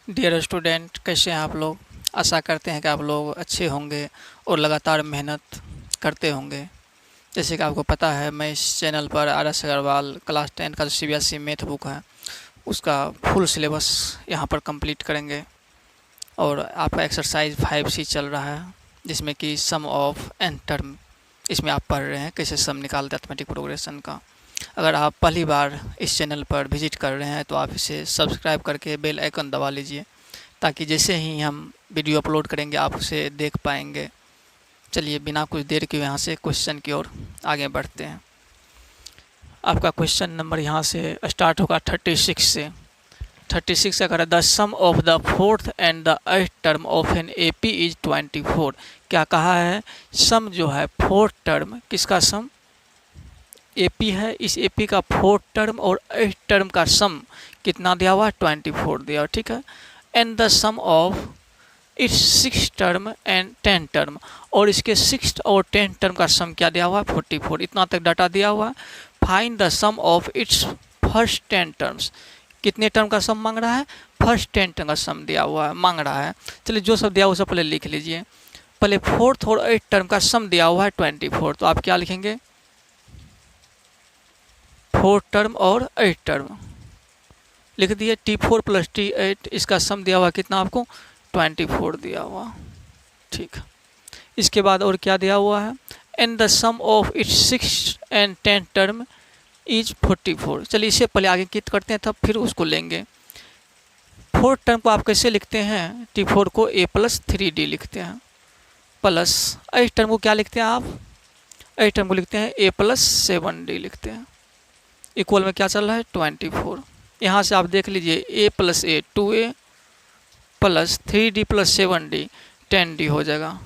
Dear student, कैसे हैं आप लोग। आशा करते हैं कि आप लोग अच्छे होंगे और लगातार मेहनत करते होंगे। जैसे कि आपको पता है, मैं इस चैनल पर RS अग्रवाल क्लास 10 का जो CBSE मैथ बुक है उसका फुल सिलेबस यहाँ पर कंप्लीट करेंगे। और आपका एक्सरसाइज 5C चल रहा है, जिसमें कि सम ऑफ एन टर्म, इसमें आप पढ़ रहे हैं कैसे सम निकालते अर्थमेटिक प्रोग्रेशन का। अगर आप पहली बार इस चैनल पर विजिट कर रहे हैं तो आप इसे सब्सक्राइब करके बेल आइकन दबा लीजिए, ताकि जैसे ही हम वीडियो अपलोड करेंगे आप उसे देख पाएंगे। चलिए बिना कुछ देर के यहाँ से क्वेश्चन की ओर आगे बढ़ते हैं। आपका क्वेश्चन नंबर यहाँ से स्टार्ट होगा 36 से। 36 अगर the sum of the fourth and the eighth term of an AP is 24। क्या कहा है, सम जो है फोर्थ टर्म, किसका सम, AP है, इस AP का फोर्थ टर्म और एथ टर्म का सम कितना दिया हुआ है, 24 दिया हुआ, ठीक है। And the sum of its 6 term and 10 term, और इसके 6 और 10 टर्म का सम क्या दिया हुआ है, 44। इतना तक डाटा दिया हुआ है। Find the sum of its first 10 terms, कितने टर्म का सम मांग रहा है, फर्स्ट 10 टर्म का सम दिया हुआ है, मांग रहा है। चलिए जो सब दिया हुआ सब पहले लिख लीजिए। पहले फोर्थ और एथ टर्म का सम दिया हुआ है 24, तो आप क्या लिखेंगे, फोर्थ टर्म और एथ टर्म लिख दिए। T4 + T8, इसका सम दिया हुआ कितना आपको, 24 दिया हुआ, ठीक। इसके बाद और क्या दिया हुआ है, and the sum of its 6 and 10 term is 44। चलिए इसे पहले आगे कित करते हैं, तब फिर उसको लेंगे। फोर्थ टर्म को आप कैसे लिखते हैं, T4 को A + 3D लिखते हैं, प्लस एथ टर्म को क्या लिखते हैं आप, एथ टर्म को लिखते हैं A + 7D लिखते हैं। इक्वल में क्या चल रहा है, 24। यहाँ से आप देख लीजिए A + A 2A + 3D + 7D 10D हो जाएगा।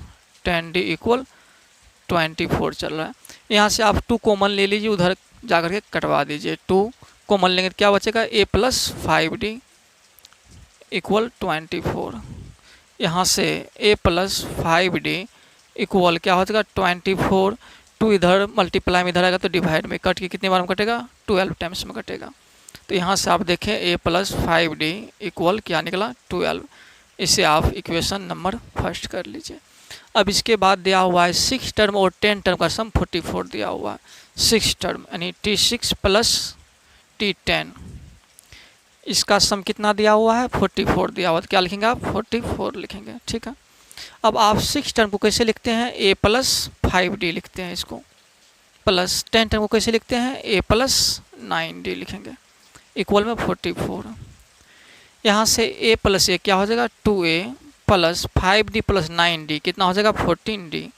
10D = 24 चल रहा है। यहाँ से आप 2 कॉमन ले लीजिए, उधर जा कर के कटवा दीजिए। 2 कॉमन लेंगे तो क्या बचेगा, A + 5D = 24। यहाँ से A + 5D इक्वल क्या हो जाएगा, 24। 2 इधर मल्टीप्लाई में इधर आएगा तो डिवाइड में कट के कितने बार में कटेगा, 12 टाइम्स में कटेगा। तो यहाँ से आप देखें A + 5D इक्वल क्या निकला, 12। इसे आप इक्वेशन नंबर फर्स्ट कर लीजिए। अब इसके बाद दिया हुआ है 6 टर्म और 10 टर्म का सम 44 दिया हुआ है। 6 टर्म यानी T6 + T10, इसका सम कितना दिया हुआ है, 44 दिया हुआ है। तो क्या लिखेंगे आप, 44 लिखेंगे, ठीक है। अब आप 6 टर्म को कैसे लिखते हैं, A + 5D लिखते हैं इसको, प्लस 10 टर्म को कैसे लिखते हैं, A + 9D लिखेंगे, इक्वल में 44। यहाँ से A + A क्या हो जाएगा, 2A + 5D + 9D कितना हो जाएगा, 14D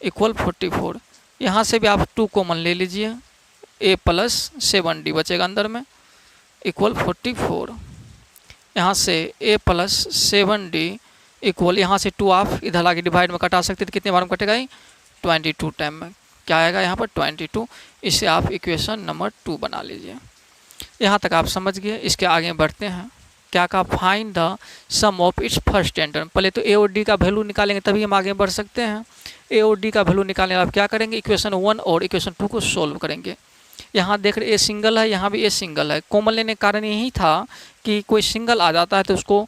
= 44। यहाँ से भी आप 2 कॉमन ले लीजिए, A + 7D बचेगा अंदर में, इक्वल 44। यहाँ से A + 7D इक्वल, यहाँ से 2 आप इधर आगे डिवाइड में कटा सकते थे, कितने बार में कटेगा, 22 टाइम में क्या आएगा यहाँ पर, 22। इसे आप इक्वेशन नंबर 2 बना लीजिए। यहाँ तक आप समझ गए। इसके आगे बढ़ते हैं। क्या कहा, find the sum of its first 10 term. पहले तो A और D का वैल्यू निकालेंगे तभी हम आगे बढ़ सकते हैं। A और D का वैल्यू निकालने आप क्या करेंगे, इक्वेशन 1 और इक्वेशन 2 को सोल्व करेंगे। यहाँ देख रहे A सिंगल है, यहाँ भी A सिंगल है। कॉमन लेने का कारण यही था कि कोई सिंगल आ जाता है तो उसको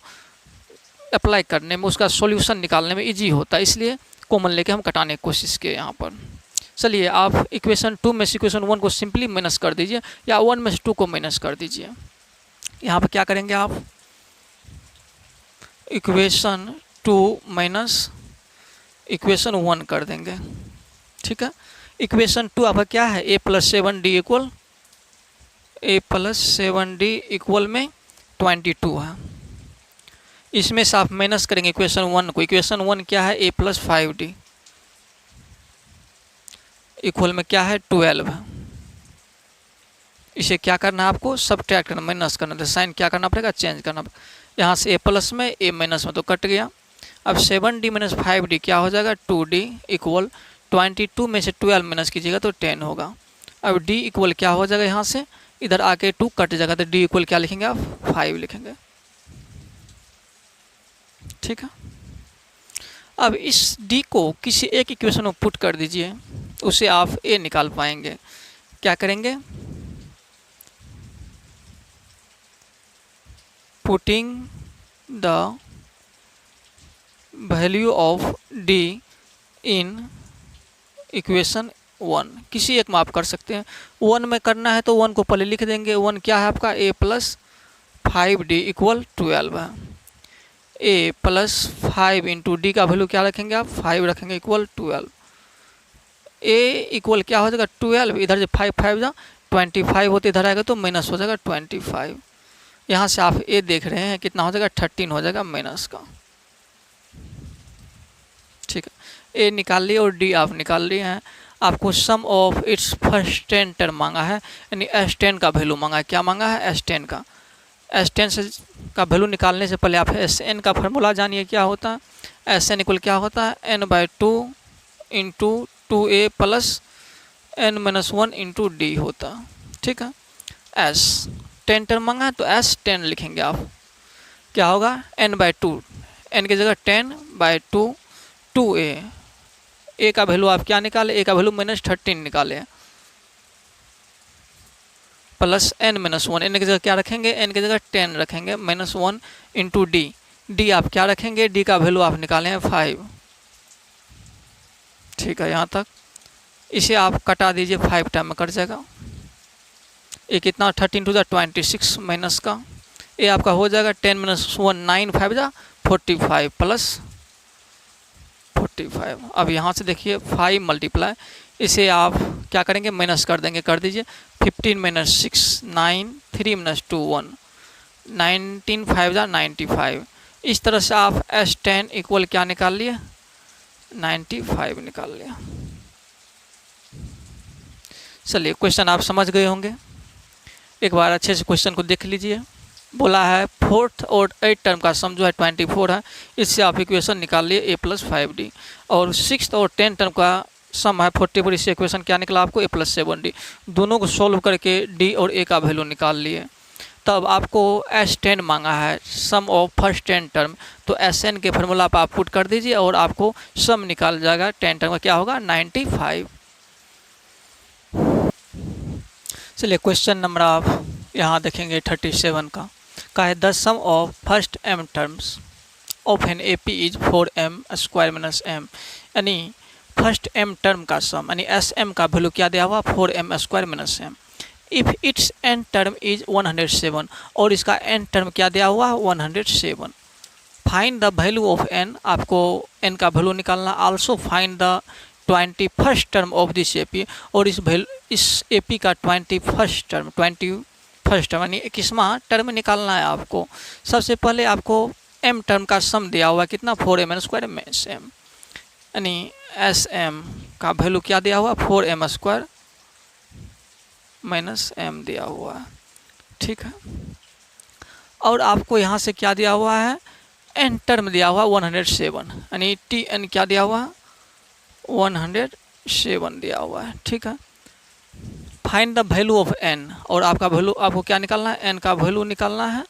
अप्लाई करने में, उसका सॉल्यूशन निकालने में इजी होता है, इसलिए कॉमन लेके हम कटाने की कोशिश किए यहाँ पर। चलिए आप इक्वेशन 2 में से इक्वेशन 1 को सिंपली माइनस कर दीजिए, या 1 में से 2 को माइनस कर दीजिए। यहाँ पर क्या करेंगे आप, इक्वेशन 2 माइनस इक्वेशन 1 कर देंगे, ठीक है। इक्वेशन 2 आपका क्या है, A + 7D equal, A + 7D equal में 22 है। इसमें से आप माइनस करेंगे इक्वेशन 1 को। इक्वेशन 1 क्या है, A + 5D इक्वल में क्या है, 12 है। इसे क्या करना है आपको, सब्ट्रैक्ट करना, माइनस करना, तो साइन क्या करना पड़ेगा, चेंज करना पड़ेगा। यहाँ से A प्लस में A माइनस में तो कट गया। अब 7D - 5D क्या हो जाएगा, 2D इक्वल 22 में से 12 माइनस कीजिएगा तो 10 होगा। अब D इक्वल क्या हो जाएगा, यहाँ से इधर आके 2 कट जाएगा तो D इक्वल क्या लिखेंगे आप, 5 लिखेंगे, ठीक है। अब इस D को किसी एक इक्वेशन में पुट कर दीजिए, उसे आप A निकाल पाएंगे। क्या करेंगे, putting the value of D in equation 1। किसी एक में आप कर सकते हैं। 1 में करना है तो 1 को पहले लिख देंगे। 1 क्या है आपका, a प्लस 5d इक्वल 12 है। a प्लस 5 इंटू डी का वैल्यू क्या रखेंगे आप, 5 रखेंगे इक्वल 12। a इक्वल क्या हो जाएगा 12, इधर जो 5 5 जा 25 होते इधर आएगा तो माइनस हो जाएगा 25। यहाँ से आप a देख रहे हैं कितना हो जाएगा 13 हो जाएगा माइनस का। ठीक है, a निकाल लिए और d आप निकाल लिए हैं। आपको सम ऑफ इट्स फर्स्ट 10 टर्म मांगा है, यानी S10 का वैल्यू मांगा है। क्या मांगा है, S10 का। S10 से का वैल्यू निकालने से पहले आप Sn का फार्मूला जानिए क्या होता है। Sn इक्वल क्या होता है, n/2 into 2a plus n-1 into D होता। ठीक है, S10 टर्म मांगा है तो S10 लिखेंगे आप। क्या होगा, n/2, n की जगह 10/2 2a। a का वैल्यू आप क्या निकाले, a का वैल्यू -13 निकाले, प्लस n-1। n की जगह क्या रखेंगे, n की जगह 10 रखेंगे, -1 इंटू डी। डी आप क्या रखेंगे, डी का वैल्यू आप निकाले हैं 5। ठीक है, यहाँ तक। इसे आप कटा दीजिए, 5 टाइम में कट जाएगा। ये कितना 13 टू 26 माइनस का ये आपका हो जाएगा 10-1 9 5 जा 45 प्लस 45। अब यहाँ से देखिए 5 मल्टीप्लाई, इसे आप क्या करेंगे, माइनस कर देंगे, कर दीजिए। 15 - 6 9 3 - 2 1 19 5 जा 95। इस तरह से आप S10 इक्वल क्या निकाल लिए, 95 निकाल लिया। चलिए क्वेश्चन आप समझ गए होंगे, एक बार अच्छे से क्वेश्चन को देख लीजिए। बोला है 4th और 8th टर्म का सम जो है 24 है, इससे आप इक्वेशन निकाल लिए a + 5d। और 6th और 10th टर्म का सम है 44, इससे इक्वेशन क्या निकला आपको, a + 7d। दोनों को सॉल्व करके d और a का वैल्यू निकाल लिए। तब आपको S10 मांगा है, सम ऑफ फर्स्ट 10 टर्म, तो Sn के फार्मूला पर आप पुट कर दीजिए और आपको सम निकाल जाएगा 10 टर्म का, क्या होगा 95। चलिए क्वेश्चन नंबर आप यहाँ देखेंगे 37 का है, the sum of first m terms of an AP is 4m² - m। यानी फर्स्ट m टर्म का सम, यानी Sm का वैल्यू क्या दिया हुआ, 4m² - m। If it's n term is 107, और इसका n टर्म क्या दिया हुआ 107। Find the value of n, आपको n का वैल्यू निकालना। Also find the 21st term of this AP, और इस AP का 21st टर्म यानी 21वां टर्म निकालना है आपको। सबसे पहले आपको m टर्म का सम दिया हुआ कितना, 4m² - m, यानी Sm का वैल्यू क्या दिया हुआ, 4m² - m दिया हुआ है। ठीक है, और आपको यहाँ से क्या दिया हुआ है, n टर्म दिया हुआ 107, यानी Tn क्या दिया हुआ 107 दिया हुआ है। ठीक है, find the value of n, और आपका वैल्यू आपको क्या निकालना है, n का वैल्यू निकालना है।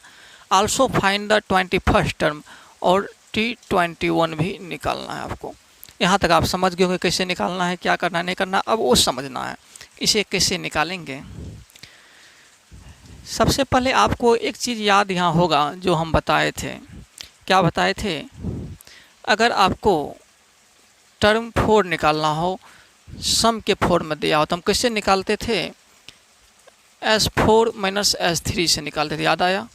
Also find the 21st term, और T21 भी निकालना है आपको। यहाँ तक आप समझ गए होंगे कैसे निकालना है, क्या करना है नहीं करना, अब वो समझना है इसे कैसे निकालेंगे। सबसे पहले आपको एक चीज़ याद यहाँ होगा जो हम बताए थे। क्या बताए थे, अगर आपको टर्म 4 निकालना हो, सम के फॉर्म में दिया हो, तो हम कैसे निकालते थे, S4 - S3 से निकालते थे, याद आया।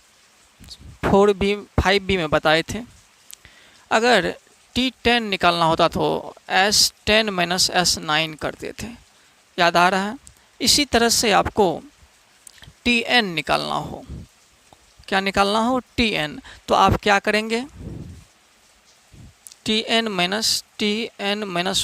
4b 5b में बताए थे। अगर T10 निकालना होता तो S10 - S9 करते थे, याद आ रहा है। इसी तरह से आपको Tn निकालना हो, क्या निकालना हो, Tn, तो आप क्या करेंगे, Tn -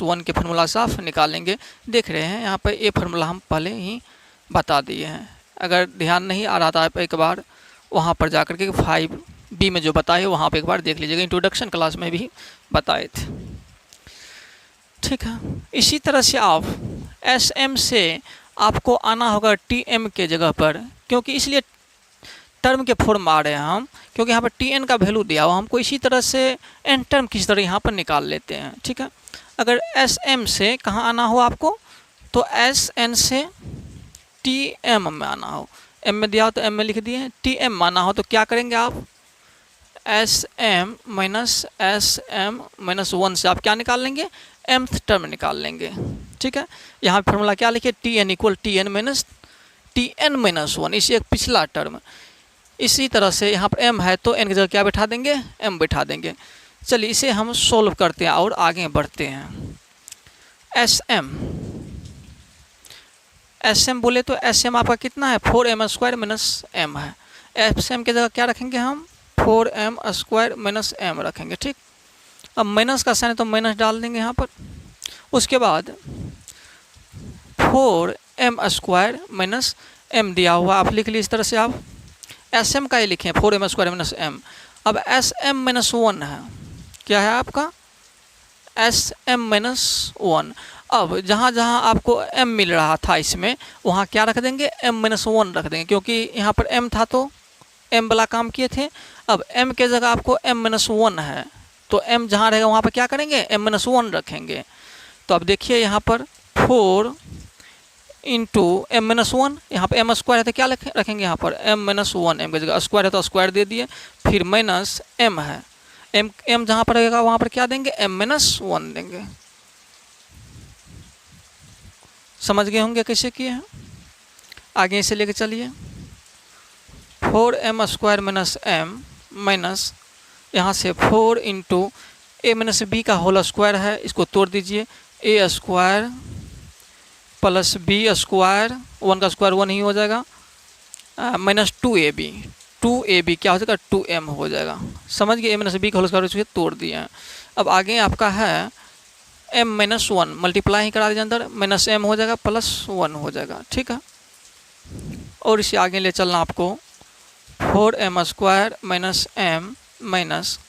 1 के फार्मूला से आप निकालेंगे। देख रहे हैं यहाँ पर ये फार्मूला हम पहले ही बता दिए हैं। अगर ध्यान नहीं आ रहा था आप एक बार वहाँ पर जाकर के 5b में जो बताए वहाँ पर एक बार देख लीजिएगा, इंट्रोडक्शन क्लास में भी बताए थे। ठीक है, इसी तरह से आप Sm से आपको आना होगा Tm के जगह पर, क्योंकि इसलिए टर्म के फॉर्म आ रहे हैं हम, क्योंकि यहाँ पर Tn का वैल्यू दिया हुआ हमको। इसी तरह से n टर्म किस तरह यहाँ पर निकाल लेते हैं। ठीक है, अगर Sm से कहाँ आना हो आपको, तो Sn से Tm में आना हो, m में दिया हो तो m में लिख दिए, Tm आना हो तो क्या करेंगे आप, एस एम माइनस 1 से आप क्या निकाल लेंगे, mth टर्म निकाल लेंगे। ठीक है, यहाँ फॉर्मूला क्या लिखे, T N equal T N minus 1, इसी एक पिछला टर्म। इसी तरह से यहाँ पर m है तो n की जगह क्या बैठा देंगे, m बैठा देंगे। चलिए इसे हम सोल्व करते हैं और आगे बढ़ते हैं। एस एम बोले तो एस एम आपका कितना है, 4m² माइनस m है। एस एम की जगह क्या रखेंगे हम, 4m² माइनस m रखेंगे। ठीक, अब माइनस का साइन तो माइनस डाल देंगे यहाँ पर। उसके बाद 4m² माइनस m दिया हुआ, आप लिख लीजिए इस तरह से। आप एस एम का ही लिखें, 4m² माइनस m। अब एस एम माइनस 1 है, क्या है आपका, एस एम माइनस 1। अब जहाँ जहाँ आपको m मिल रहा था इसमें, वहाँ क्या रख देंगे, m माइनस 1 रख देंगे, क्योंकि यहाँ पर m था तो m वाला काम किए थे। अब m के जगह आपको m माइनस 1 है, तो m जहाँ रहेगा वहाँ पर क्या करेंगे, m माइनस 1 रखेंगे। तो अब देखिए यहाँ पर 4 इंटू m माइनस 1, यहाँ पर m² है तो क्या रखेंगे यहाँ पर, m माइनस 1, m की जगह स्क्वायर है तो स्क्वायर दे दिए, फिर माइनस m है, m जहाँ पर रहेगा वहाँ पर क्या देंगे, m माइनस 1 देंगे। समझ गए होंगे कैसे किए हैं। आगे इसे लेके चलिए, 4m² माइनस m माइनस यहाँ से 4 इंटू a माइनस b का होल स्क्वायर है, इसको तोड़ दीजिए, a² प्लस b², 1 का स्क्वायर 1 ही हो जाएगा, माइनस 2ab क्या हो जाएगा, 2m हो जाएगा। समझ गए, a माइनस b का होल स्क्वायर इसको तोड़ दिए हैं। अब आगे आपका है m माइनस 1, मल्टीप्लाई ही करा दीजिए अंदर, माइनस m हो जाएगा प्लस 1 हो जाएगा। ठीक है, और इसे आगे ले चलना आपको, 4m² माइनस m माइनस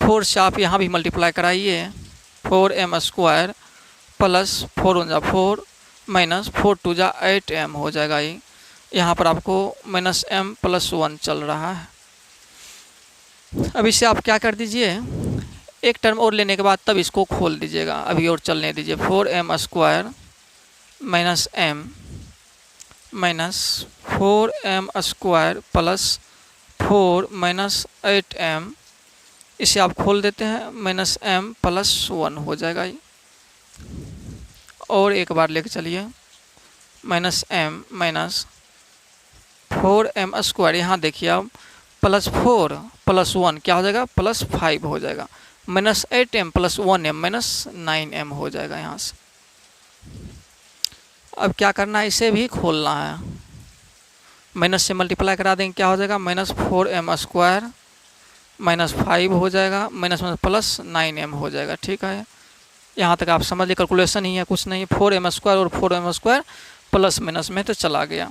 4 से आप यहाँ भी मल्टीप्लाई कराइए, 4m² प्लस 4 1 जा 4 माइनस 4 2 जा 8m हो जाएगा। ये यहाँ पर आपको माइनस m प्लस 1 चल रहा है। अब इसे आप क्या कर दीजिए, एक टर्म और लेने के बाद तब इसको खोल दीजिएगा, अभी और चलने दीजिए। 4m² minus m minus 4m² plus 4 minus 8m, इसे आप खोल देते हैं, माइनस m प्लस 1 हो जाएगा ये। और एक बार लेके चलिए, माइनस m माइनस 4m², यहाँ देखिए आप प्लस 4 प्लस 1 क्या हो जाएगा, प्लस 5 हो जाएगा, minus 8m plus 1m minus 9m हो जाएगा यहाँ से। अब क्या करना है, इसे भी खोलना है, माइनस से मल्टीप्लाई करा देंगे, क्या हो जाएगा, माइनस 4m² माइनस 5 हो जाएगा, माइनस प्लस 9m हो जाएगा। ठीक है, यहाँ तक आप समझ लीजिए, कैलकुलेशन ही है, कुछ नहीं। 4m² और 4m² प्लस माइनस में तो चला गया।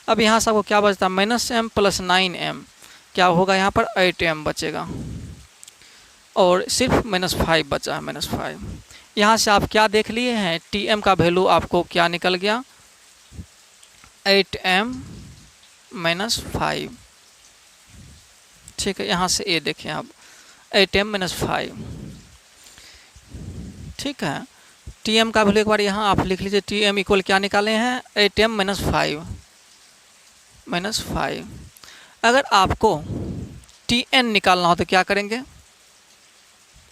अब यहाँ से आपको क्या बचता है, माइनस m प्लस 9m, क्या होगा यहाँ पर 8m बचेगा, और सिर्फ माइनस 5 बचा है, माइनस 5। यहाँ से आप क्या देख लिए हैं, tm का वैल्यू आपको क्या निकल गया, 8m माइनस 5। ठीक है, यहाँ से ये देखें आप, 8m माइनस 5। ठीक है, tm का वैल्यू एक बार यहाँ आप लिख लीजिए, tm इक्वल क्या निकाले हैं, 8m माइनस 5। अगर आपको tn निकालना हो तो क्या करेंगे,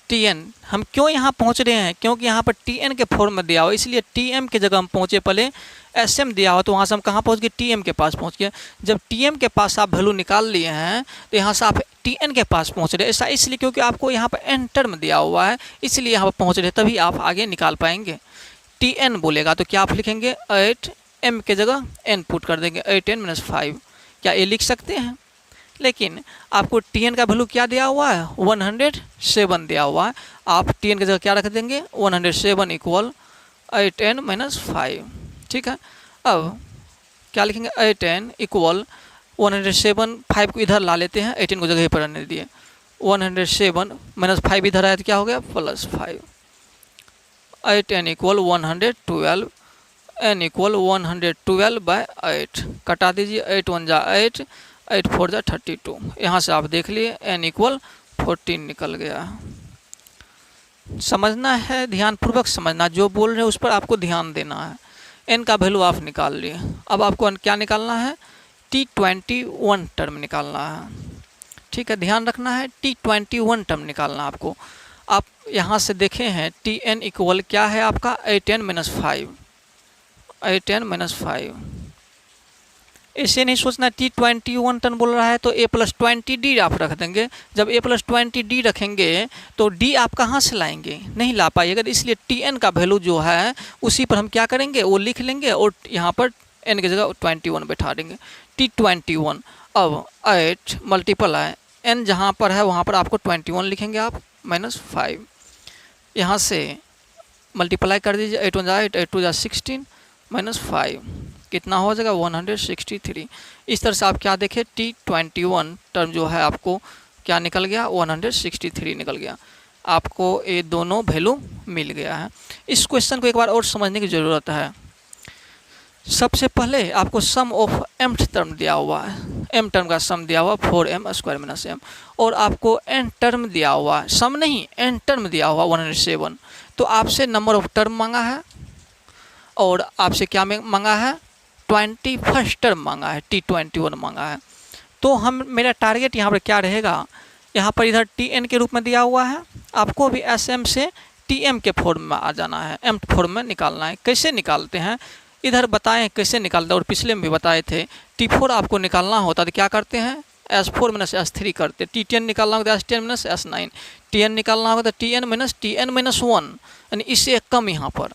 tn हम क्यों यहाँ पहुँच रहे हैं, क्योंकि यहाँ पर tn के फॉर्म में दिया हो, इसलिए tm की जगह हम पहुँचे। पहले sm दिया हो तो वहाँ से हम कहाँ पहुँच गए, tm के पास पहुँच गए। जब tm के पास आप वैल्यू निकाल लिए हैं तो यहाँ से आप tn के पास पहुँच रहे। ऐसा इसलिए क्योंकि आपको यहाँ पर n टर्म दिया हुआ है, इसलिए यहाँ पर पहुँच रहे, तभी आप आगे निकाल पाएंगे। tn बोलेगा तो क्या आप लिखेंगे, 8m के जगह n पुट कर देंगे, 8n माइनस 5। क्या ये लिख सकते हैं, लेकिन आपको tn का वैल्यू क्या दिया हुआ है, 107 दिया हुआ है। आप tn की जगह क्या रख देंगे, 107 इक्वल 8n माइनस 5। ठीक है, अब क्या लिखेंगे, 8n इक्वल 107, 5 को इधर ला लेते हैं, 18 को जगह पर रहने दिए, 107 माइनस 5 इधर आया तो क्या हो गया, plus 5। 8n equal 112, n equal 112/8, कटा दीजिए, 8 1 जा 8, 8 4 जा 32। यहाँ से आप देख लिए n इक्वल 14 निकल गया। समझना है, ध्यानपूर्वक समझना, जो बोल रहे हैं उस पर आपको ध्यान देना है। n का वैल्यू आप निकाल लिए, अब आपको क्या निकालना है, T21 टर्म निकालना है। ठीक है, ध्यान रखना है। T21 टर्म निकालना आपको। आप यहाँ से देखे हैं Tn इक्वल क्या है आपका 8n-5, 8n-5। ऐसे नहीं सोचना T21 टर्म बोल रहा है तो a+20d आप रख देंगे। जब a+20d रखेंगे तो d आप कहाँ से लाएंगे, नहीं ला पाइएगा। इसलिए Tn का वैल्यू जो है उसी पर हम क्या करेंगे, वो लिख लेंगे और यहाँ पर n की जगह 21 बैठा देंगे। T21 अब 8 मल्टीप्लाई n जहाँ पर है वहाँ पर आपको 21 लिखेंगे आप -5। यहाँ से मल्टीप्लाई कर दीजिए, 8 1 8, 8 2 16 -5 कितना हो जाएगा 163। इस तरह से आप क्या देखें T21 टर्म जो है आपको क्या निकल गया 163 निकल गया। आपको ये दोनों वैल्यू मिल गया है। इस क्वेश्चन को एक बार और समझने की ज़रूरत है। सबसे पहले आपको सम ऑफ m टर्म दिया हुआ है, m टर्म का सम दिया हुआ 4m² - m, और आपको n टर्म दिया हुआ है, सम नहीं n टर्म दिया हुआ 107। तो आपसे नंबर ऑफ टर्म मांगा है और आपसे क्या मांगा है 21st टर्म मांगा है, T21 मांगा है। तो हम मेरा टारगेट यहाँ पर क्या रहेगा, यहाँ पर इधर Tn के रूप में दिया हुआ है, आपको भी Sm से Tm के फॉर्म में आ जाना है, m फॉर्म में निकालना है। कैसे निकालते हैं इधर बताएं कैसे निकालते हैं, और पिछले में भी बताए थे। T4 आपको निकालना होता तो क्या करते हैं S4 - S3 करते। T10 निकालना होगा तो S10 - S9, Tn निकालना होगा तो Tn-1 यानी इससे कम यहाँ पर।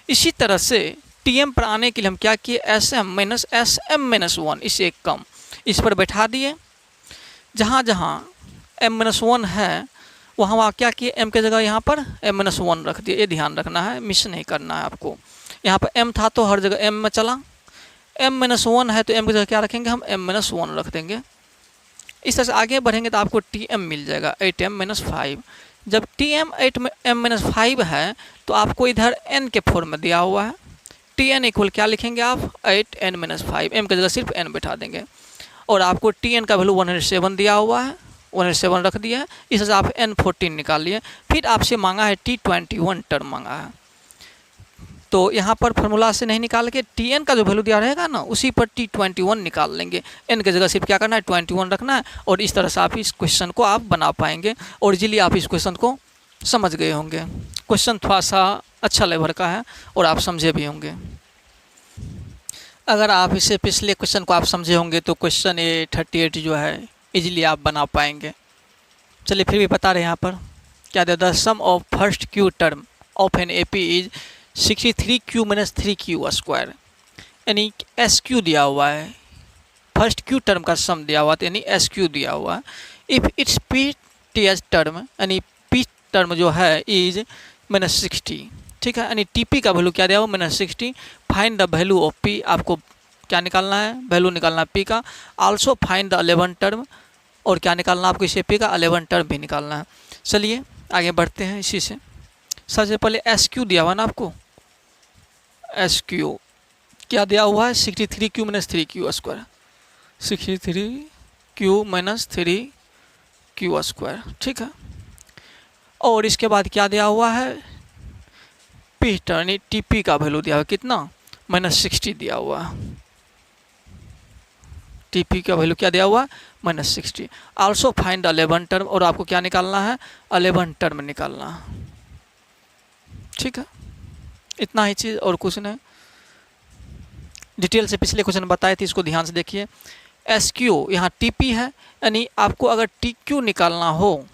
इसी तरह से Tm पर आने के लिए हम क्या किए Sm - Sm-1 इससे कम, इस पर बैठा दिए। जहाँ जहाँ m-1 है वहाँ वहाँ क्या किए m के जगह यहाँ पर m-1 रख दिए। ये ध्यान रखना है, मिस नहीं करना है आपको। यहाँ पर m था तो हर जगह m में चला, m-1 है तो m की जगह क्या रखेंगे हम m-1 रख देंगे। इस तरह से आगे बढ़ेंगे तो आपको Tm मिल जाएगा 8m-5। जब Tm 8m-5 है तो आपको इधर n के फॉर्म में दिया हुआ है। Tn इक्वल क्या लिखेंगे आप 8n-5, m की जगह सिर्फ n बैठा देंगे। और आपको Tn का वैल्यू 107 दिया हुआ है, 107 रख दिया है। इस तरह से आप n14 निकाल लिए। फिर आपसे मांगा है T21 टर्म मांगा है, तो यहाँ पर फार्मूला से नहीं निकाल के Tn का जो वैल्यू दिया रहेगा ना उसी पर T21 निकाल लेंगे। n की जगह सिर्फ क्या करना है 21 रखना है, और इस तरह से आप इस क्वेश्चन को आप बना पाएंगे। और इजीली आप इस क्वेश्चन को समझ गए होंगे। क्वेश्चन थोड़ा सा अच्छा लेवल का है और आप समझे भी होंगे। अगर आप इसे पिछले क्वेश्चन को आप समझे होंगे तो क्वेश्चन ये 38 जो है इजीली आप बना पाएंगे। चलिए फिर भी बता रहे हैं यहाँ पर क्या दिया, the sum of first Q term of an AP is 63q - 3q², यानी SQ दिया हुआ है। फर्स्ट क्यू टर्म का सम दिया हुआ है यानी SQ दिया हुआ है। इफ़ इट्स PTS टर्म यानी P टर्म जो है इज -60, ठीक है, यानी TP का वैल्यू क्या दिया हुआ -60। Find the value of P, आपको क्या निकालना है वैल्यू निकालना है P का। आल्सो फाइंड द 11 टर्म, और क्या निकालना आपको इसे P का 11 टर्म भी निकालना है। चलिए आगे बढ़ते हैं। इसी से सबसे पहले SQ दिया हुआ ना आपको, SQ क्या दिया हुआ है 63q - 3q², 63q - 3q², ठीक है। और इसके बाद क्या दिया हुआ है P टर्म यानी TP का वैल्यू दिया हुआ कितना -60 दिया हुआ है। TP का वैल्यू क्या दिया हुआ -60। आल्सो फाइंड 11 टर्म, और आपको क्या निकालना है 11 टर्म निकालना है, ठीक है। इतना ही चीज़ और कुछ नहीं। डिटेल से पिछले क्वेश्चन बताए थे, इसको ध्यान से देखिए। SQ यहाँ TP है, यानी आपको अगर TQ निकालना हो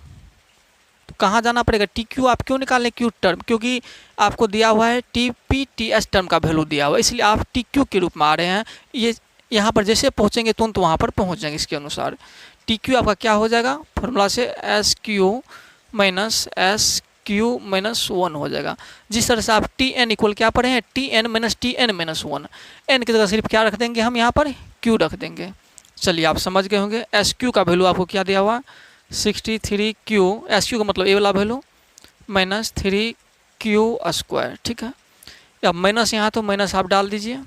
तो कहाँ जाना पड़ेगा, TQ आप क्यों निकालें Q टर्म, क्योंकि आपको दिया हुआ है TPTS टर्म का वैल्यू दिया हुआ है, इसलिए आप TQ के रूप में आ रहे हैं। ये यहाँ पर जैसे पहुँचेंगे तुरंत वहाँ पर पहुँच जाएंगे। इसके अनुसार TQ आपका क्या हो जाएगा फॉर्मूला से SQ - SQ-1 हो जाएगा। जिस तरह से आप Tn इक्वल क्या पढ़े हैं Tn - Tn-1, n की जगह सिर्फ क्या रख देंगे हम यहाँ पर Q रख देंगे। चलिए आप समझ गए होंगे। SQ का वैल्यू आपको क्या दिया हुआ 63q, SQ का मतलब ये वाला वैल्यू -3q², ठीक है। अब माइनस यहाँ तो माइनस आप डाल दीजिए,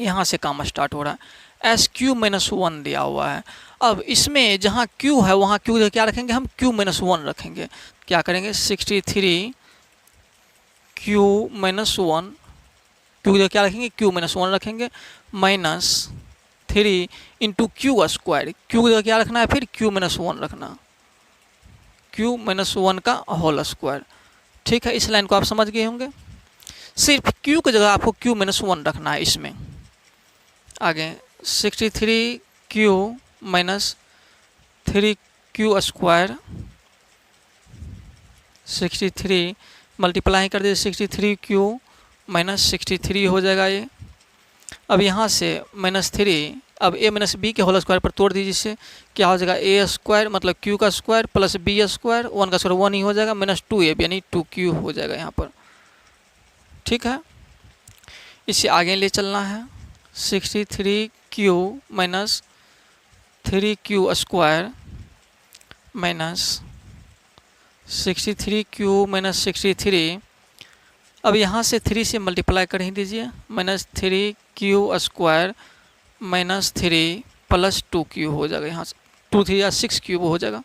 यहाँ से काम स्टार्ट हो रहा है। SQ-1 दिया हुआ है। अब इसमें जहाँ Q है वहाँ Q क्या रखेंगे हम Q-1 रखेंगे। क्या करेंगे 63q-1, Q क्या रखेंगे Q-1 रखेंगे 3 इंटू क्यू स्क्वायर, क्यू का क्या रखना है फिर q-1 रखना, q-1 का होल स्क्वायर। ठीक है, इस लाइन को आप समझ गए होंगे। सिर्फ q की जगह आपको q-1 रखना है इसमें। आगे 63q minus 3q square, 63 multiply कर दीजिए 63q माइनस 63 हो जाएगा ये। अब यहाँ से -3, अब a माइनस बी के होल स्क्वायर पर तोड़ दीजिए, इससे क्या हो जाएगा a स्क्वायर मतलब q का स्क्वायर प्लस b स्क्वायर, 1 का स्क्वायर 1 ही हो जाएगा, माइनस 2ab यानी 2q हो जाएगा यहाँ पर। ठीक है, इसे आगे ले चलना है। 63q minus 3q square minus 63q minus 63, अब यहाँ से 3 से मल्टीप्लाई कर ही दीजिए, minus 3q square minus 3 plus 2q हो जाएगा, यहाँ से 2 3 या 6 क्यूब हो जाएगा,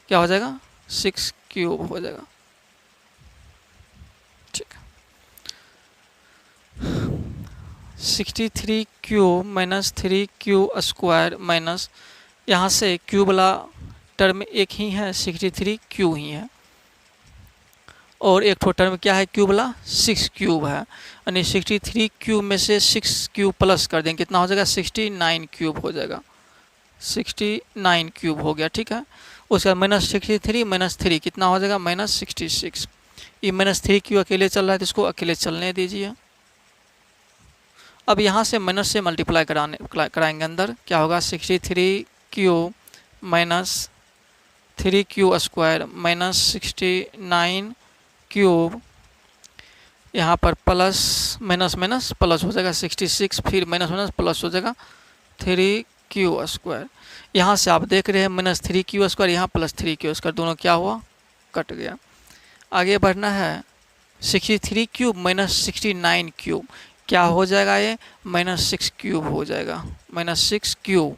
क्या हो जाएगा 6 क्यूब हो जाएगा। ठीक, 63q minus 3q square minus, यहाँ से q वाला टर्म एक ही है, 63q ही है, और एक टर्म क्या है q वाला 6 क्यूब है, यानी 63 क्यूब में से 6 क्यूब प्लस कर देंगे, कितना हो जाएगा 69 क्यूब हो जाएगा, 69 क्यूब हो गया। ठीक है, उसके बाद माइनस 63 माइनस 3 कितना हो जाएगा -66। ये -3 क्यू अकेले चल रहा है तो इसको अकेले चलने दीजिए। अब यहाँ से माइनस से मल्टीप्लाई कराएंगे अंदर, क्या होगा 63q minus 3q square minus 69 cube, यहाँ पर प्लस माइनस माइनस प्लस हो जाएगा 66, फिर माइनस माइनस प्लस हो जाएगा 3q स्क्वायर। यहाँ से आप देख रहे हैं -3q स्क्वायर, यहाँ प्लस 3q स्क्वायर, दोनों क्या हुआ कट गया। आगे बढ़ना है 63 क्यूब माइनस 69 क्यूब, क्या हो जाएगा ये -6 क्यूब हो जाएगा, -6 क्यूब,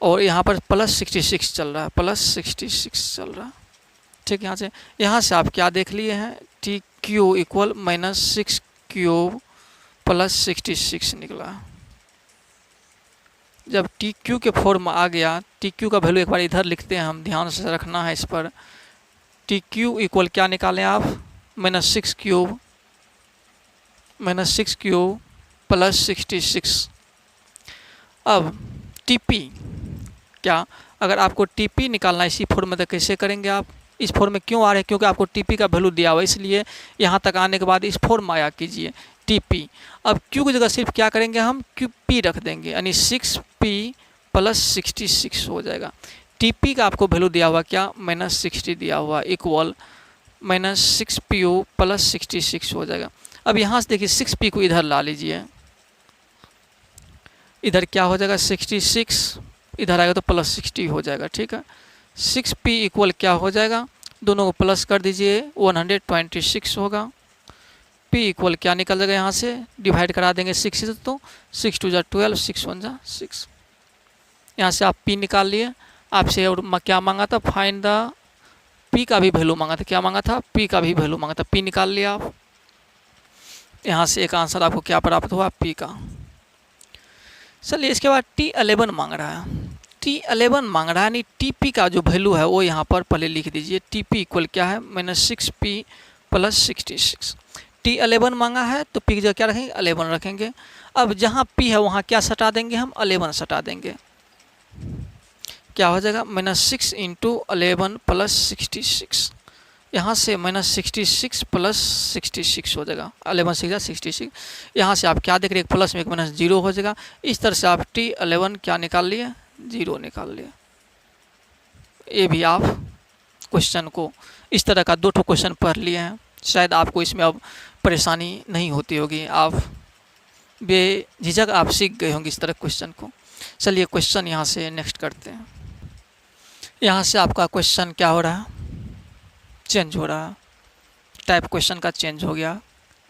और यहाँ पर प्लस 66 चल रहा है, प्लस 66 चल रहा है। ठीक, यहाँ से आप क्या देख लिए हैं T Q equal -6 cube plus 66 निकला। जब टी क्यू के फॉर्म आ गया, टी क्यू का वैल्यू एक बार इधर लिखते हैं हम, ध्यान से रखना है इस पर। टी क्यू इक्वल क्या निकालें आप -6 क्यूब प्लस 66। अब टी पी, क्या अगर आपको टी पी निकालना इसी फॉर्म में तो कैसे करेंगे आप, इस फॉर्म में क्यों आ रहे हैं, क्योंकि आपको टीपी का वैल्यू दिया हुआ, इसलिए यहाँ तक आने के बाद इस फॉर्म में आया कीजिए टीपी। अब क्यू की जगह सिर्फ क्या करेंगे हम क्यू पी रख देंगे, यानी 6p प्लस 66 हो जाएगा। टीपी का आपको वैल्यू दिया हुआ क्या -60 दिया हुआ, इक्वल -6pu प्लस 66 हो जाएगा। अब यहाँ से देखिए 6p को इधर ला लीजिए, इधर क्या हो जाएगा 66, इधर आएगा तो प्लस 60 हो जाएगा। ठीक है, 6p इक्वल क्या हो जाएगा, दोनों को प्लस कर दीजिए 126 होगा। p इक्वल क्या निकल जाएगा, यहाँ से डिवाइड करा देंगे 6 से, तो 6 2 जा 12, 6 1 जा 6। यहाँ से आप p निकाल लिए। आपसे और क्या मांगा था, फाइंड द p का भी वैल्यू मांगा था, क्या मांगा था p का भी वैल्यू मांगा था, p निकाल लिया आप। यहाँ से एक आंसर आपको क्या प्राप्त हुआ p का। चलिए इसके बाद T11 मांग रहा है, T11 मांग रहा है, यानी TP का जो वैल्यू है वो यहाँ पर पहले लिख दीजिए। TP इक्वल क्या है -6p प्लस 66। T11 मांगा है तो P की जगह क्या रखेंगे 11 रखेंगे। अब जहाँ P है वहाँ क्या सटा देंगे हम 11 सटा देंगे, क्या हो जाएगा -6 इंटू 11 प्लस 66। यहाँ से -66 प्लस 66 हो जाएगा, 11 6 66। यहाँ से आप क्या देख रहे हैं प्लस में एक -0 हो जाएगा। इस तरह से आप T11 क्या निकाल लिए 0 निकाल लिया। ये भी आप क्वेश्चन को इस तरह का 2 क्वेश्चन पढ़ लिए हैं, शायद आपको इसमें अब परेशानी नहीं होती होगी, आप बेझिझक आप सीख गए होंगे इस तरह क्वेश्चन को। चलिए क्वेश्चन यहाँ से नेक्स्ट करते हैं। यहाँ से आपका क्वेश्चन क्या हो रहा है, चेंज हो रहा है, टाइप क्वेश्चन का चेंज हो गया।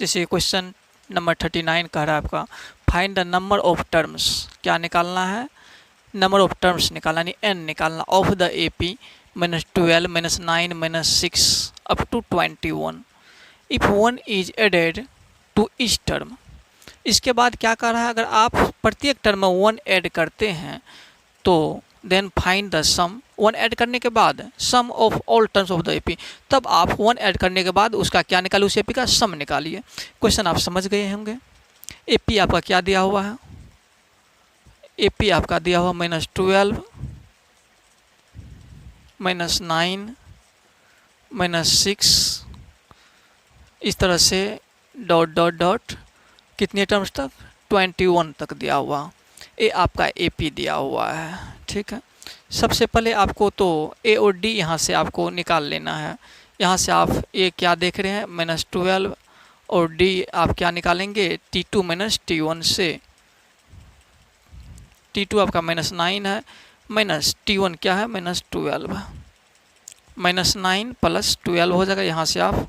जैसे क्वेश्चन नंबर 39 कह रहा है आपका find the number of terms, क्या निकालना है नंबर ऑफ टर्म्स निकालना, यानी n निकालना of the AP -12 -9 -6 up to 21 if 1 is added to each term. इसके बाद क्या कर रहा है, अगर आप प्रत्येक टर्म में 1 ऐड करते हैं तो then find the sum, 1 add करने के बाद sum of all terms of the AP, तब आप 1 ऐड करने के बाद उसका क्या निकालिए, उस एपी का सम निकालिए। क्वेश्चन आप समझ गए होंगे। एपी आपका क्या दिया हुआ है, एपी आपका दिया हुआ -12 -9 -6, इस तरह से डॉट डॉट डॉट कितने टर्म्स तक, 21 तक दिया हुआ। ये आपका एपी दिया हुआ है। ठीक है, सबसे पहले आपको तो ए और डी यहाँ से आपको निकाल लेना है। यहाँ से आप ए क्या देख रहे हैं, -12, और डी आप क्या निकालेंगे, T2 - T1 से। T2 आपका -9 है, T1 क्या है, -12, -9 + 12 हो जाएगा। यहाँ से आप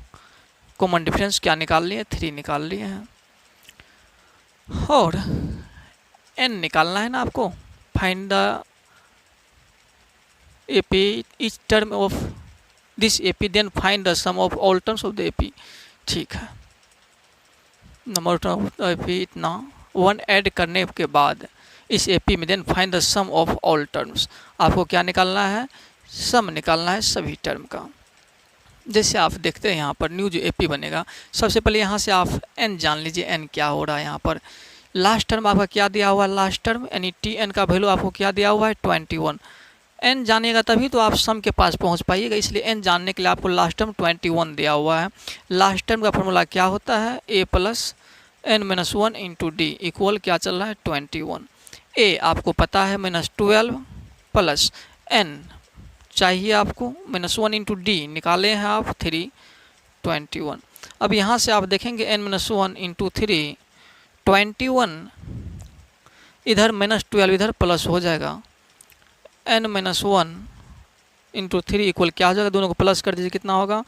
कॉमन डिफरेंस क्या निकाल लिए, 3 निकाल लिए हैं। और n निकालना है ना आपको, find the AP each term of this AP, then find the sum of all terms of the AP. ठीक है, नंबर ऑफ एपी इतना, 1 ऐड करने के बाद इस एपी में then find the sum of all terms, आपको क्या निकालना है, सम निकालना है सभी टर्म का। जैसे आप देखते हैं यहाँ पर न्यू जो एपी बनेगा, सबसे पहले यहाँ से आप n जान लीजिए, n क्या हो रहा है। यहाँ पर लास्ट टर्म आपका क्या दिया हुआ है, लास्ट टर्म यानी Tn का वैल्यू आपको क्या दिया हुआ है, 21। n जानिएगा तभी तो आप सम के पास पहुँच पाइएगा, इसलिए n जानने के लिए आपको लास्ट टर्म 21 दिया हुआ है। लास्ट टर्म का फॉर्मूला क्या होता है, a + n-1 × d इक्वल क्या चल रहा है, 21। a आपको पता है -12 + n चाहिए आपको, -1 × d निकाले हैं आप 3, 21। अब यहाँ से आप देखेंगे n-1 × 3, 21, इधर -12 इधर प्लस हो जाएगा, n-1 × 3 इक्वल क्या हो जाएगा, दोनों को प्लस कर दीजिए, कितना होगा,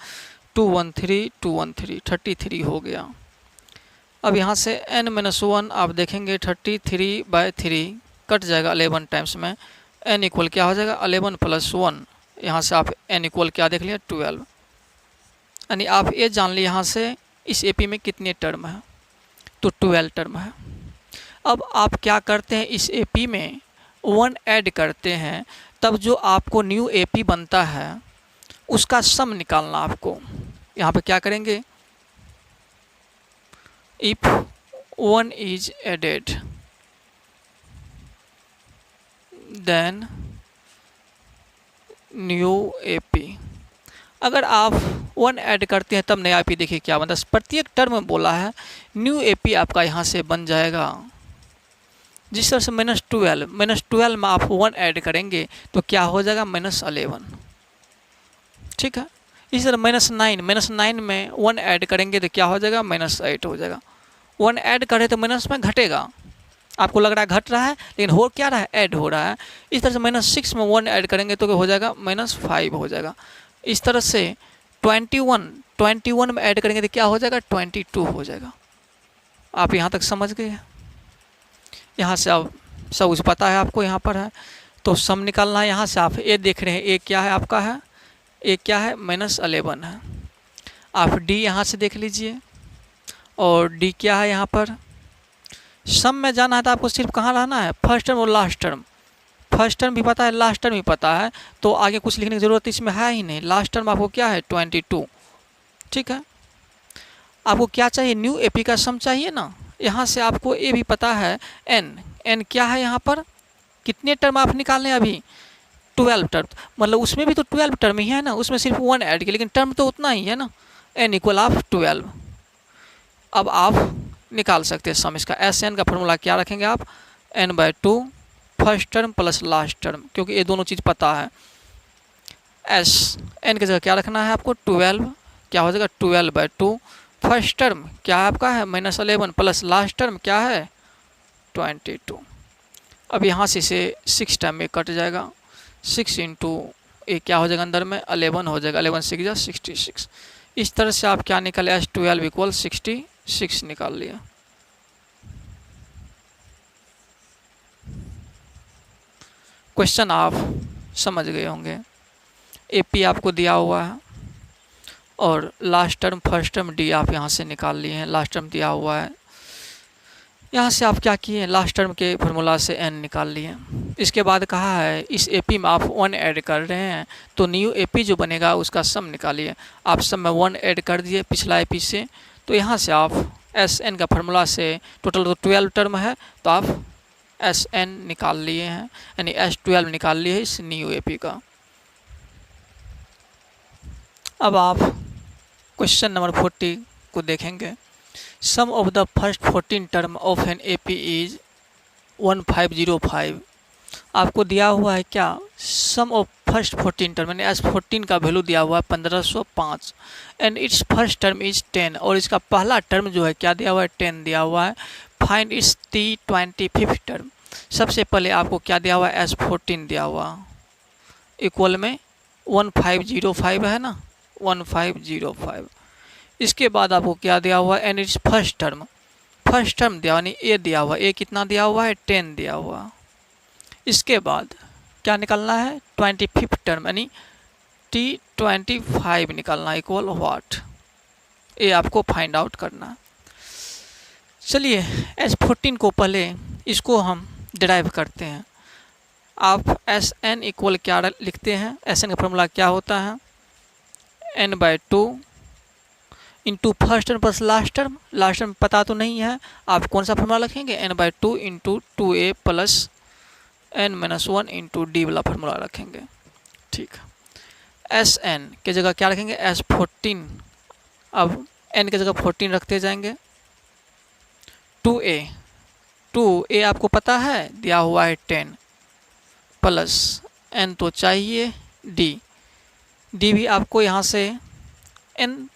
213, 213, 33 हो गया। अब यहाँ से n-1 आप देखेंगे 33/3 कट जाएगा 11 टाइम्स में, n इक्वल क्या हो जाएगा, 11 + 1, यहाँ से आप n इक्वल क्या देख लिया, 12। यानी आप ये जान लिए यहाँ से इस एपी में कितने टर्म है, तो 12 टर्म है। अब आप क्या करते हैं, इस एपी में 1 ऐड करते हैं, तब जो आपको न्यू एपी बनता है उसका सम निकालना आपको। यहाँ पे क्या करेंगे, if 1 is added then new AP, अगर आप 1 ऐड करते हैं तब नया एपी देखिए क्या बनता है। प्रत्येक टर्म में बोला है न्यू एपी आपका यहाँ से बन जाएगा। जिस तरह से -12 में आप 1 ऐड करेंगे तो क्या हो जाएगा, -11। ठीक है, इसी तरह -9 में 1 ऐड करेंगे तो क्या हो जाएगा, -8 हो जाएगा। 1 ऐड करें तो माइनस में घटेगा, आपको लग रहा है घट रहा है, लेकिन हो क्या रहा है, ऐड हो रहा है। इस तरह से -6 में 1 ऐड करेंगे तो हो जाएगा -5 हो जाएगा। इस तरह से 21 में ऐड करेंगे तो क्या हो जाएगा, 22 हो जाएगा। आप यहाँ तक समझ गए, यहाँ से अब सब कुछ पता है आपको, यहाँ पर है तो सम निकालना है। यहाँ से आप ए देख रहे हैं, ए क्या है आपका है, ए क्या है, -11 है। आप डी यहाँ से देख लीजिए, और डी क्या है यहाँ पर, सम में जाना है तो आपको सिर्फ कहाँ रहना है, फर्स्ट टर्म और लास्ट टर्म। फर्स्ट टर्म भी पता है, लास्ट टर्म भी पता है, तो आगे कुछ लिखने की ज़रूरत इसमें है ही नहीं। लास्ट टर्म आपको क्या है, 22। ठीक है, आपको क्या चाहिए, न्यू एपी का सम चाहिए ना। यहाँ से आपको ये भी पता है, एन क्या है, यहाँ पर कितने टर्म आप निकालने अभी, 12 टर्म, मतलब उसमें भी तो 12 टर्म ही है ना, उसमें सिर्फ 1 ऐड किया, लेकिन टर्म तो उतना ही है ना, n इक्वल आप 12। अब आप निकाल सकते हैं सम इसका। एस एन का फॉर्मूला क्या रखेंगे आप, n/2 first term plus last term, क्योंकि ये दोनों चीज़ पता है। एस एन की जगह क्या रखना है आपको, 12, क्या हो जाएगा 12/2, फर्स्ट टर्म क्या है आपका है -11 प्लस लास्ट टर्म क्या है 22। अब यहाँ से इसे 6 टाइम में कट जाएगा, 6 इंटू ये क्या हो जाएगा अंदर में 11 हो जाएगा, 11 6 जा 66। इस तरह से आप क्या निकाले, S12 = 66 निकाल लिया। क्वेश्चन आप समझ गए होंगे। एपी आपको दिया हुआ है और last term first term D आप यहाँ से निकाल लिए हैं, लास्ट टर्म दिया हुआ है। यहाँ से आप क्या किए, लास्ट टर्म के फार्मूला से n निकाल लिए। इसके बाद कहा है इस AP में आप 1 ऐड कर रहे हैं तो न्यू AP जो बनेगा उसका सम निकालिए। आप सम में 1 ऐड कर दिए पिछला AP से, तो यहाँ से आप SN का फार्मूला से टोटल तो 12 टर्म है तो आप SN निकाल लिए हैं, यानी S12 निकाल लिए इस न्यू AP का। अब आप क्वेश्चन नंबर 40 को देखेंगे। Sum of the first 14 term of an AP is 1505। आपको दिया हुआ है क्या, सम ऑफ फर्स्ट 14 टर्म, यानी S14 का वैल्यू दिया हुआ है 1505 and it's first term is 10, और इसका पहला टर्म जो है क्या दिया हुआ है, 10 दिया हुआ है। Find its T25 term. सबसे पहले आपको क्या दिया हुआ है, S14 दिया हुआ इक्वल में 1505 है ना, 1505। इसके बाद आपको क्या दिया हुआ है, एंड इट्स फर्स्ट टर्म दिया यानी ए दिया हुआ, ए कितना दिया हुआ है, 10 दिया हुआ। इसके बाद क्या निकालना है, 25 टर्म यानी T25 निकालना इक्वल व्हाट, ए आपको फाइंड आउट करना है। चलिए S14 को पहले इसको हम डिराइव करते हैं। आप SN इक्वल क्या लिखते हैं, SN का फॉर्मूला क्या होता है, n/2 into first term plus last term पता तो नहीं है, आप कौन सा फॉर्मूला रखेंगे, n/2 into 2a plus n-1 into d वाला फॉर्मूला रखेंगे। ठीक, SN के जगह क्या रखेंगे, S14, अब n के जगह 14 रखते जाएंगे। 2a आपको पता है दिया हुआ है 10 प्लस n तो चाहिए d भी आपको यहाँ से n